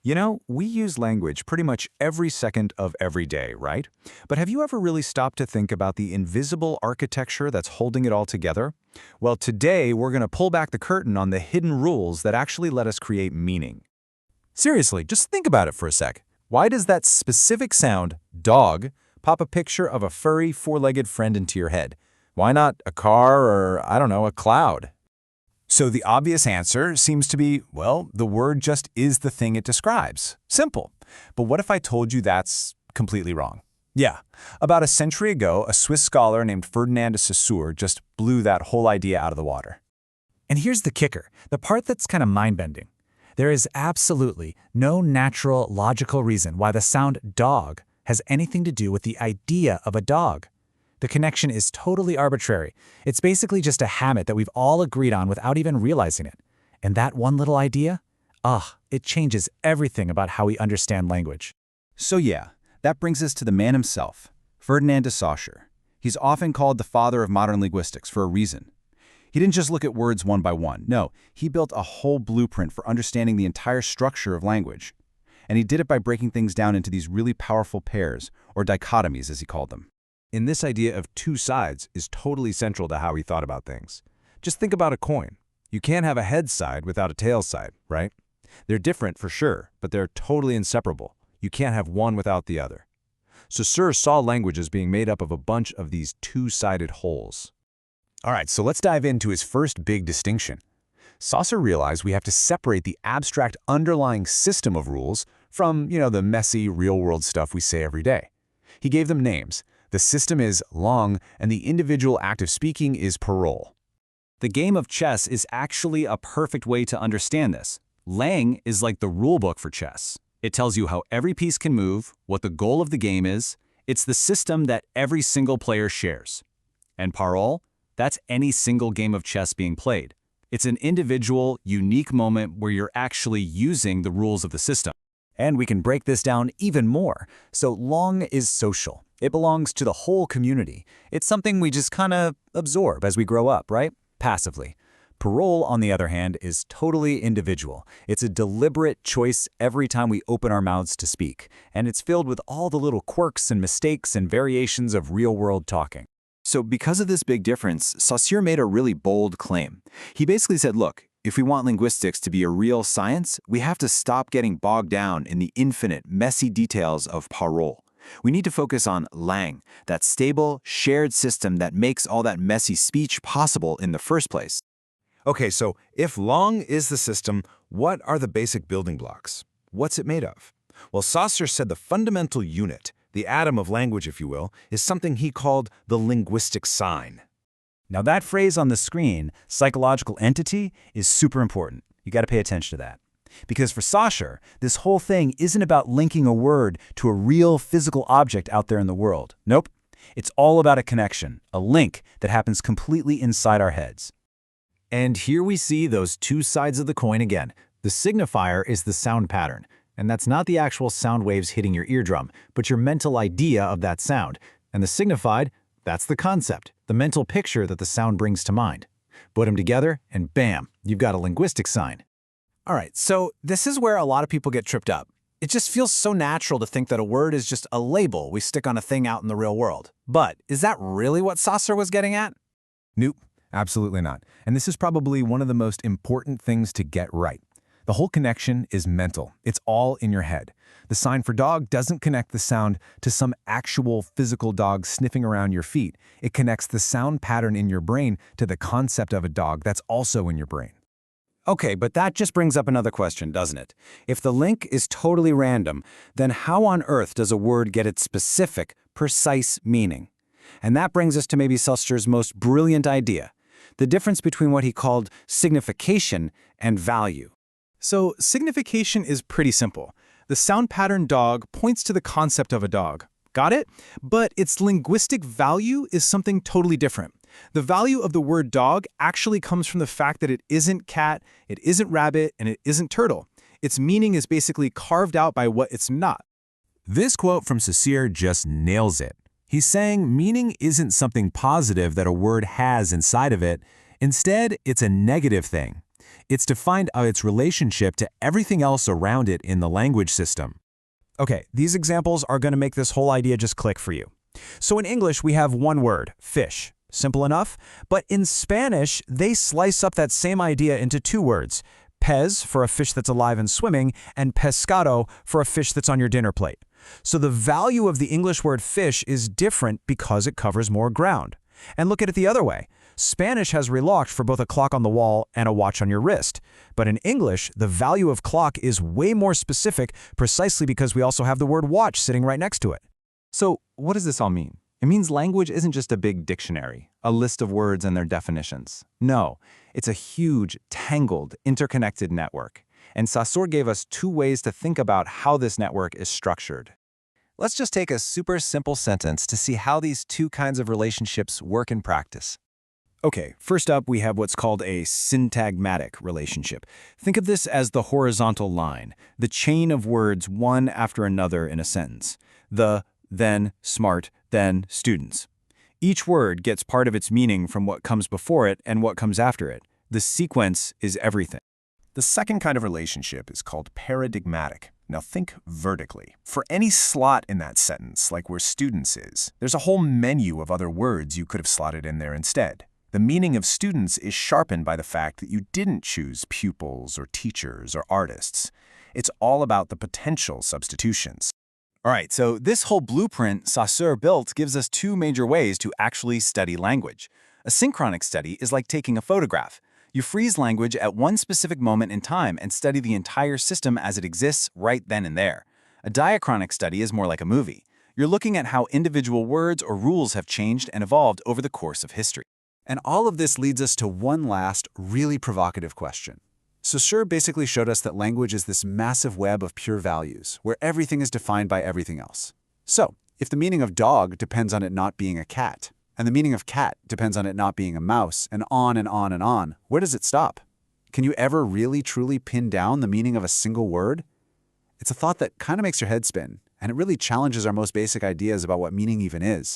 You know, we use language pretty much every second of every day, right? But have you ever really stopped to think about the invisible architecture that's holding it all together? Well, today we're going to pull back the curtain on the hidden rules that actually let us create meaning. Seriously, just think about it for a sec. Why does that specific sound, dog, pop a picture of a furry, four-legged friend into your head? Why not a car or, I don't know, a cloud? So the obvious answer seems to be, well, the word just is the thing it describes. Simple. But what if I told you that's completely wrong? Yeah. About a century ago, a Swiss scholar named Ferdinand de Saussure just blew that whole idea out of the water. And here's the kicker, the part that's kind of mind-bending. There is absolutely no natural, logical reason why the sound dog has anything to do with the idea of a dog. The connection is totally arbitrary. It's basically just a habit that we've all agreed on without even realizing it. And that one little idea? It changes everything about how we understand language. So yeah, that brings us to the man himself, Ferdinand de Saussure. He's often called the father of modern linguistics for a reason. He didn't just look at words one by one. No, he built a whole blueprint for understanding the entire structure of language. And he did it by breaking things down into these really powerful pairs, or dichotomies as he called them. And this idea of two sides is totally central to how he thought about things. Just think about a coin. You can't have a head side without a tail side, right? They're different for sure, but they're totally inseparable. You can't have one without the other. Saussure saw language as being made up of a bunch of these two-sided wholes. All right, so let's dive into his first big distinction. Saussure realized we have to separate the abstract underlying system of rules from, the messy, real-world stuff we say every day. He gave them names. The system is Ling, and the individual act of speaking is parole. The game of chess is actually a perfect way to understand this. Ling is like the rulebook for chess. It tells you how every piece can move, what the goal of the game is. It's the system that every single player shares. And parole? That's any single game of chess being played. It's an individual, unique moment where you're actually using the rules of the system. And we can break this down even more. So Ling is social. It belongs to the whole community. It's something we just kind of absorb as we grow up, right? Passively. Parole, on the other hand, is totally individual. It's a deliberate choice every time we open our mouths to speak, and it's filled with all the little quirks and mistakes and variations of real-world talking. So because of this big difference, Saussure made a really bold claim. He basically said, look, if we want linguistics to be a real science, we have to stop getting bogged down in the infinite, messy details of parole. We need to focus on Ling, that stable, shared system that makes all that messy speech possible in the first place. Okay, so if Ling is the system, what are the basic building blocks? What's it made of? Well, Saussure said the fundamental unit, the atom of language, if you will, is something he called the linguistic sign. Now that phrase on the screen, psychological entity, is super important. You got to pay attention to that. Because for Saussure, this whole thing isn't about linking a word to a real physical object out there in the world. Nope. It's all about a connection, a link that happens completely inside our heads. And here we see those two sides of the coin again. The signifier is the sound pattern, and that's not the actual sound waves hitting your eardrum, but your mental idea of that sound. And the signified, that's the concept, the mental picture that the sound brings to mind. Put them together, and bam, you've got a linguistic sign. All right, so this is where a lot of people get tripped up. It just feels so natural to think that a word is just a label we stick on a thing out in the real world. But is that really what Saussure was getting at? Nope, absolutely not. And this is probably one of the most important things to get right. The whole connection is mental. It's all in your head. The sign for dog doesn't connect the sound to some actual physical dog sniffing around your feet. It connects the sound pattern in your brain to the concept of a dog that's also in your brain. Okay, but that just brings up another question, doesn't it? If the link is totally random, then how on earth does a word get its specific, precise meaning? And that brings us to maybe Saussure's most brilliant idea, the difference between what he called signification and value. So signification is pretty simple. The sound pattern dog points to the concept of a dog. Got it? But its linguistic value is something totally different. The value of the word dog actually comes from the fact that it isn't cat, it isn't rabbit, and it isn't turtle. Its meaning is basically carved out by what it's not. This quote from Saussure just nails it. He's saying meaning isn't something positive that a word has inside of it. Instead, it's a negative thing. It's to find out its relationship to everything else around it in the language system. Okay, these examples are going to make this whole idea just click for you. So in English, we have one word, fish. Simple enough. But in Spanish, they slice up that same idea into two words, pez for a fish that's alive and swimming, and pescado for a fish that's on your dinner plate. So the value of the English word fish is different because it covers more ground. And look at it the other way. Spanish has reloj for both a clock on the wall and a watch on your wrist. But in English, the value of clock is way more specific precisely because we also have the word watch sitting right next to it. So what does this all mean? It means language isn't just a big dictionary, a list of words and their definitions. No, it's a huge, tangled, interconnected network. And Saussure gave us two ways to think about how this network is structured. Let's just take a super simple sentence to see how these two kinds of relationships work in practice. Okay, first up we have what's called a syntagmatic relationship. Think of this as the horizontal line, the chain of words one after another in a sentence. The, then, smart, then, students. Each word gets part of its meaning from what comes before it and what comes after it. The sequence is everything. The second kind of relationship is called paradigmatic. Now think vertically. For any slot in that sentence, like where students is, there's a whole menu of other words you could have slotted in there instead. The meaning of students is sharpened by the fact that you didn't choose pupils or teachers or artists. It's all about the potential substitutions. All right, so this whole blueprint Saussure built gives us two major ways to actually study language. A synchronic study is like taking a photograph. You freeze language at one specific moment in time and study the entire system as it exists right then and there. A diachronic study is more like a movie. You're looking at how individual words or rules have changed and evolved over the course of history. And all of this leads us to one last, really provocative question. Saussure basically showed us that language is this massive web of pure values, where everything is defined by everything else. So, if the meaning of dog depends on it not being a cat, and the meaning of cat depends on it not being a mouse, and on and on and on, where does it stop? Can you ever really truly pin down the meaning of a single word? It's a thought that kind of makes your head spin, and it really challenges our most basic ideas about what meaning even is.